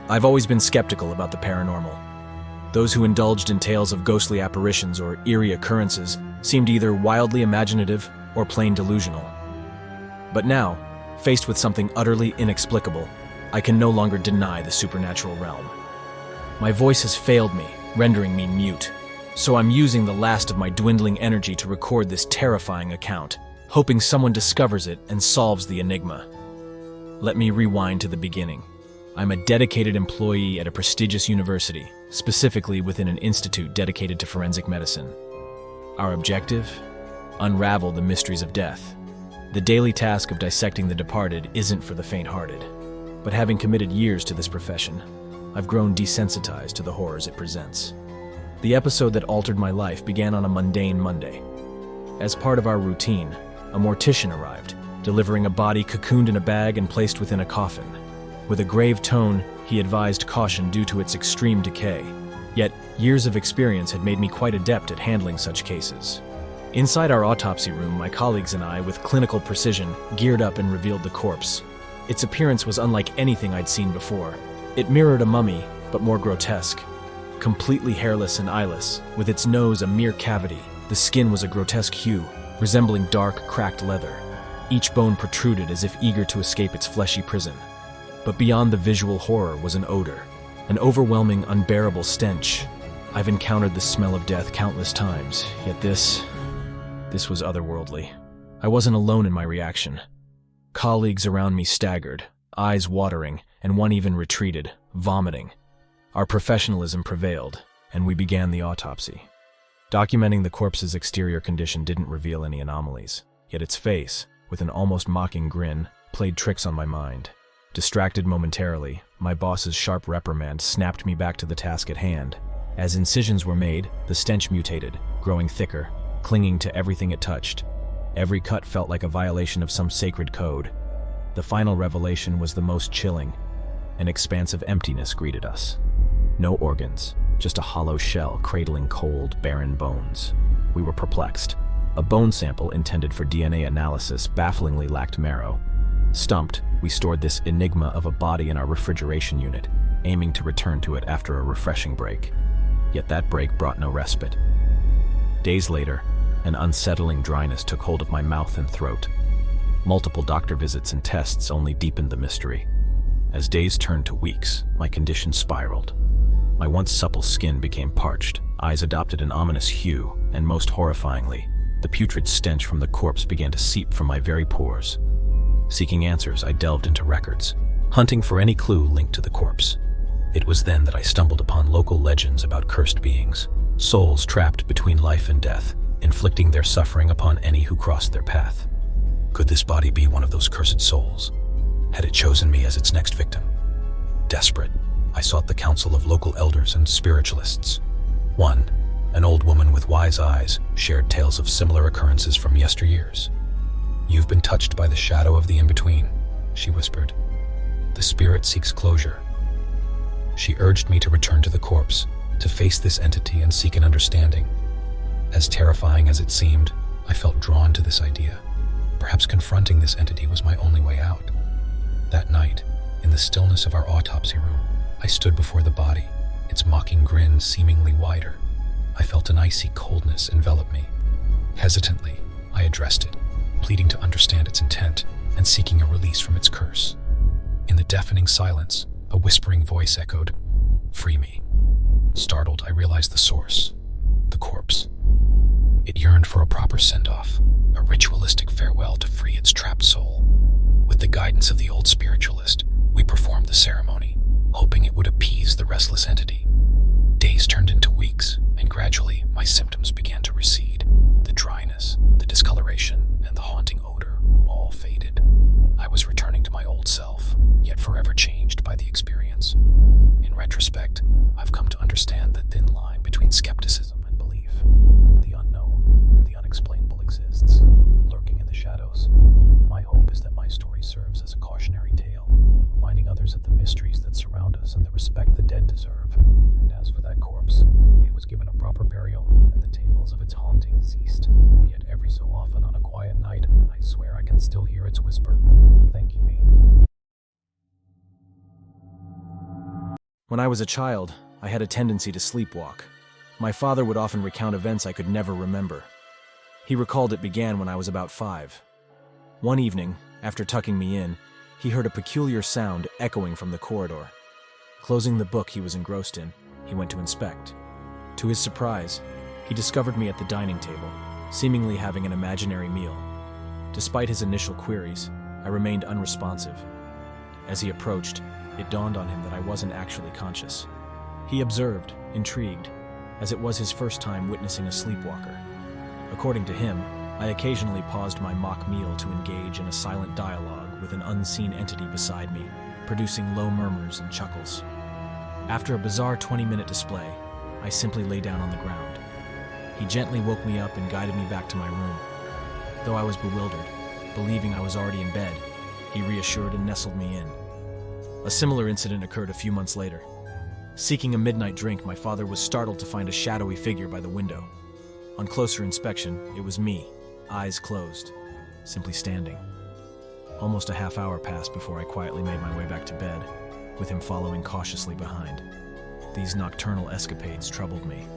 I've always been skeptical about the paranormal. Those who indulged in tales of ghostly apparitions or eerie occurrences seemed either wildly imaginative or plain delusional. But now, faced with something utterly inexplicable, I can no longer deny the supernatural realm. My voice has failed me, rendering me mute, so I'm using the last of my dwindling energy to record this terrifying account, hoping someone discovers it and solves the enigma. Let me rewind to the beginning. I'm a dedicated employee at a prestigious university, specifically within an institute dedicated to forensic medicine. Our objective? Unravel the mysteries of death. The daily task of dissecting the departed isn't for the faint-hearted, but having committed years to this profession, I've grown desensitized to the horrors it presents. The episode that altered my life began on a mundane Monday. As part of our routine, a mortician arrived, delivering a body cocooned in a bag and placed within a coffin. With a grave tone, he advised caution due to its extreme decay. Yet, years of experience had made me quite adept at handling such cases. Inside our autopsy room, my colleagues and I, with clinical precision, geared up and revealed the corpse. Its appearance was unlike anything I'd seen before. It mirrored a mummy, but more grotesque. Completely hairless and eyeless, with its nose a mere cavity, the skin was a grotesque hue, resembling dark, cracked leather. Each bone protruded as if eager to escape its fleshy prison. But beyond the visual horror was an odor, an overwhelming, unbearable stench. I've encountered the smell of death countless times, yet this was otherworldly. I wasn't alone in my reaction. Colleagues around me staggered, eyes watering, and one even retreated, vomiting. Our professionalism prevailed, and we began the autopsy. Documenting the corpse's exterior condition didn't reveal any anomalies, yet its face, with an almost mocking grin, played tricks on my mind. Distracted momentarily, my boss's sharp reprimand snapped me back to the task at hand. As incisions were made, the stench mutated, growing thicker, clinging to everything it touched. Every cut felt like a violation of some sacred code. The final revelation was the most chilling. An expanse of emptiness greeted us. No organs, just a hollow shell cradling cold, barren bones. We were perplexed. A bone sample intended for DNA analysis bafflingly lacked marrow. Stumped, we stored this enigma of a body in our refrigeration unit, aiming to return to it after a refreshing break. Yet that break brought no respite. Days later, an unsettling dryness took hold of my mouth and throat. Multiple doctor visits and tests only deepened the mystery. As days turned to weeks, my condition spiraled. My once supple skin became parched, eyes adopted an ominous hue, and most horrifyingly, the putrid stench from the corpse began to seep from my very pores. Seeking answers, I delved into records, hunting for any clue linked to the corpse. It was then that I stumbled upon local legends about cursed beings, souls trapped between life and death, inflicting their suffering upon any who crossed their path. Could this body be one of those cursed souls? Had it chosen me as its next victim? Desperate, I sought the counsel of local elders and spiritualists. One, an old woman with wise eyes, shared tales of similar occurrences from yesteryears. "You've been touched by the shadow of the in-between," she whispered. "The spirit seeks closure." She urged me to return to the corpse, to face this entity and seek an understanding. As terrifying as it seemed, I felt drawn to this idea. Perhaps confronting this entity was my only way out. That night, in the stillness of our autopsy room, I stood before the body, its mocking grin seemingly wider. I felt an icy coldness envelop me. Hesitantly, I addressed it, pleading to understand its intent and seeking a release from its curse. In the deafening silence, a whispering voice echoed, "Free me." Startled, I realized the source: the corpse. It yearned for a proper send-off, a ritualistic farewell to free its trapped soul. With the guidance of the old spiritualist, we performed the ceremony, hoping it would appease the restless entity. Days turned into weeks, and gradually my symptoms began to recede. The dryness, the discoloration, and the haunting odor all faded. I was returning to my old self, yet forever changed by the experience. In retrospect, I've come to understand the thin line between skepticism and belief. The unknown, the unexplainable exists, lurking in the shadows. My hope is that my story serves as a cautionary tale, reminding others of the mysteries that surround us and the respect the dead deserve. And as for that corpse, it was given a proper burial, and the tales of its haunting ceased. Yet every so often on a quiet night, I swear I can still hear its whisper, "Thank you, me." When I was a child, I had a tendency to sleepwalk. My father would often recount events I could never remember. He recalled it began when I was about 5. One evening, after tucking me in, he heard a peculiar sound echoing from the corridor. Closing the book he was engrossed in, he went to inspect. To his surprise, he discovered me at the dining table, seemingly having an imaginary meal. Despite his initial queries, I remained unresponsive. As he approached, it dawned on him that I wasn't actually conscious. He observed, intrigued, as it was his first time witnessing a sleepwalker. According to him, I occasionally paused my mock meal to engage in a silent dialogue with an unseen entity beside me, producing low murmurs and chuckles. After a bizarre 20-minute display, I simply lay down on the ground. He gently woke me up and guided me back to my room. Though I was bewildered, believing I was already in bed, he reassured and nestled me in. A similar incident occurred a few months later. Seeking a midnight drink, my father was startled to find a shadowy figure by the window. On closer inspection, it was me, eyes closed, simply standing. Almost a half hour passed before I quietly made my way back to bed, with him following cautiously behind. These nocturnal escapades troubled me.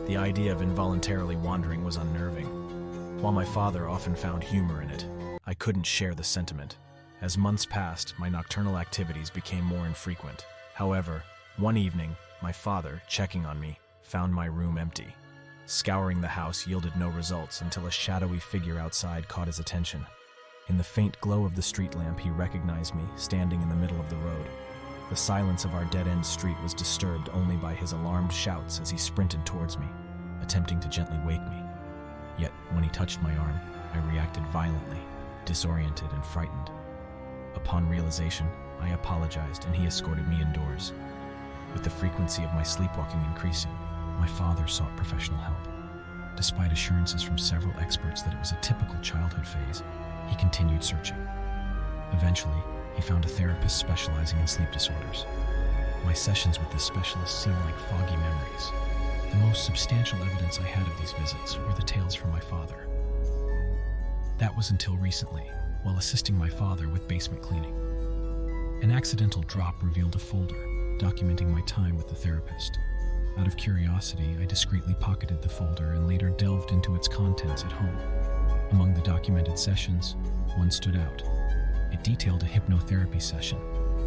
The idea of involuntarily wandering was unnerving. While my father often found humor in it, I couldn't share the sentiment. As months passed, my nocturnal activities became more infrequent. However, one evening, my father, checking on me, found my room empty. Scouring the house yielded no results until a shadowy figure outside caught his attention. In the faint glow of the street lamp, he recognized me, standing in the middle of the road. The silence of our dead-end street was disturbed only by his alarmed shouts as he sprinted towards me, attempting to gently wake me. Yet, when he touched my arm, I reacted violently, disoriented and frightened. Upon realization, I apologized and he escorted me indoors. With the frequency of my sleepwalking increasing, my father sought professional help. Despite assurances from several experts that it was a typical childhood phase, he continued searching. Eventually, he found a therapist specializing in sleep disorders. My sessions with this specialist seemed like foggy memories. The most substantial evidence I had of these visits were the tales from my father. That was until recently, while assisting my father with basement cleaning. An accidental drop revealed a folder documenting my time with the therapist. Out of curiosity, I discreetly pocketed the folder and later delved into its contents at home. Among the documented sessions, one stood out. It detailed a hypnotherapy session,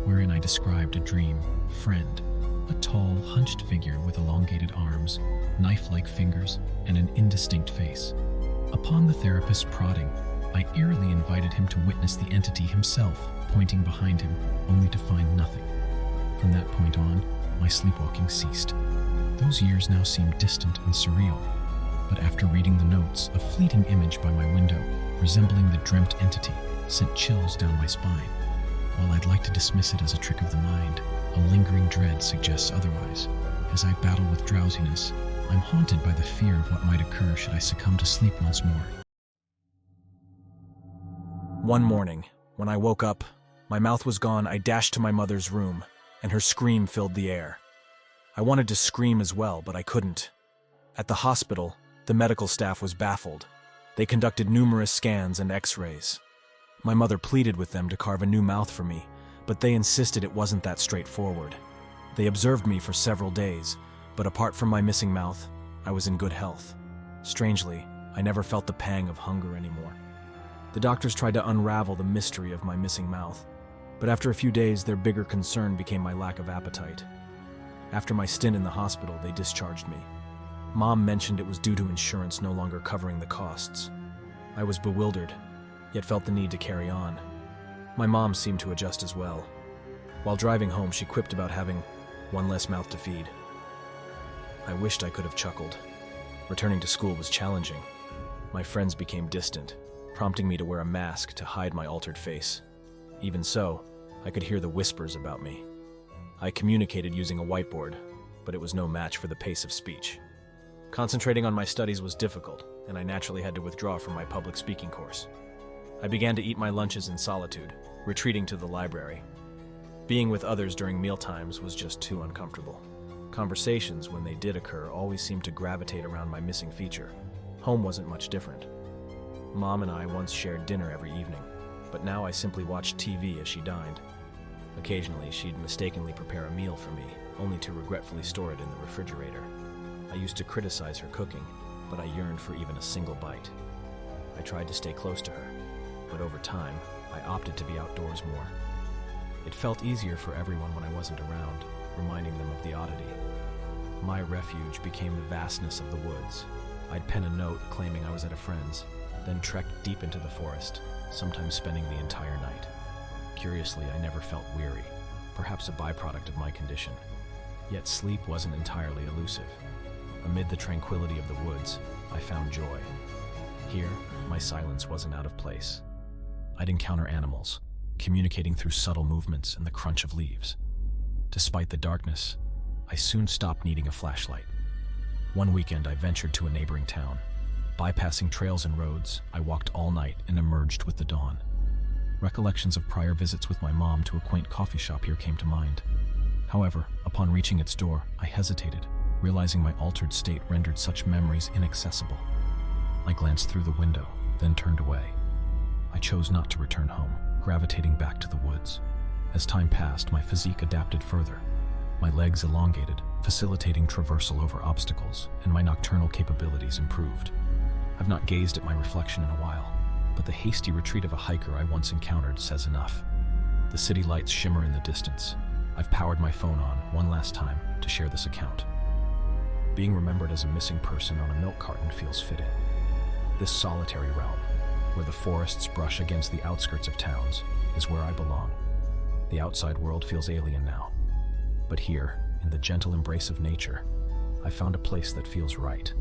wherein I described a dream friend, a tall, hunched figure with elongated arms, knife-like fingers, and an indistinct face. Upon the therapist's prodding, I eerily invited him to witness the entity himself, pointing behind him, only to find nothing. From that point on, my sleepwalking ceased. Those years now seemed distant and surreal, but after reading the notes, a fleeting image by my window, resembling the dreamt entity, sent chills down my spine. While I'd like to dismiss it as a trick of the mind, a lingering dread suggests otherwise. As I battle with drowsiness, I'm haunted by the fear of what might occur should I succumb to sleep once more. One morning, when I woke up, my mouth was gone. I dashed to my mother's room, and her scream filled the air. I wanted to scream as well, but I couldn't. At the hospital, the medical staff was baffled. They conducted numerous scans and x-rays. My mother pleaded with them to carve a new mouth for me, but they insisted it wasn't that straightforward. They observed me for several days, but apart from my missing mouth, I was in good health. Strangely, I never felt the pang of hunger anymore. The doctors tried to unravel the mystery of my missing mouth, but after a few days, their bigger concern became my lack of appetite. After my stint in the hospital, they discharged me. Mom mentioned it was due to insurance no longer covering the costs. I was bewildered, yet felt the need to carry on. My mom seemed to adjust as well. While driving home, she quipped about having one less mouth to feed. I wished I could have chuckled. Returning to school was challenging. My friends became distant, prompting me to wear a mask to hide my altered face. Even so, I could hear the whispers about me. I communicated using a whiteboard, but it was no match for the pace of speech. Concentrating on my studies was difficult, and I naturally had to withdraw from my public speaking course. I began to eat my lunches in solitude, retreating to the library. Being with others during mealtimes was just too uncomfortable. Conversations, when they did occur, always seemed to gravitate around my missing feature. Home wasn't much different. Mom and I once shared dinner every evening, but now I simply watched TV as she dined. Occasionally, she'd mistakenly prepare a meal for me, only to regretfully store it in the refrigerator. I used to criticize her cooking, but I yearned for even a single bite. I tried to stay close to her, but over time, I opted to be outdoors more. It felt easier for everyone when I wasn't around, reminding them of the oddity. My refuge became the vastness of the woods. I'd pen a note claiming I was at a friend's, then trek deep into the forest, sometimes spending the entire night. Curiously, I never felt weary, perhaps a byproduct of my condition. Yet sleep wasn't entirely elusive. Amid the tranquility of the woods, I found joy. Here, my silence wasn't out of place. I'd encounter animals, communicating through subtle movements and the crunch of leaves. Despite the darkness, I soon stopped needing a flashlight. One weekend, I ventured to a neighboring town. Bypassing trails and roads, I walked all night and emerged with the dawn. Recollections of prior visits with my mom to a quaint coffee shop here came to mind. However, upon reaching its door, I hesitated, realizing my altered state rendered such memories inaccessible. I glanced through the window, then turned away. I chose not to return home, gravitating back to the woods. As time passed, my physique adapted further. My legs elongated, facilitating traversal over obstacles, and my nocturnal capabilities improved. I've not gazed at my reflection in a while, but the hasty retreat of a hiker I once encountered says enough. The city lights shimmer in the distance. I've powered my phone on one last time to share this account. Being remembered as a missing person on a milk carton feels fitting. This solitary realm, where the forests brush against the outskirts of towns, is where I belong. The outside world feels alien now. But here, in the gentle embrace of nature, I found a place that feels right.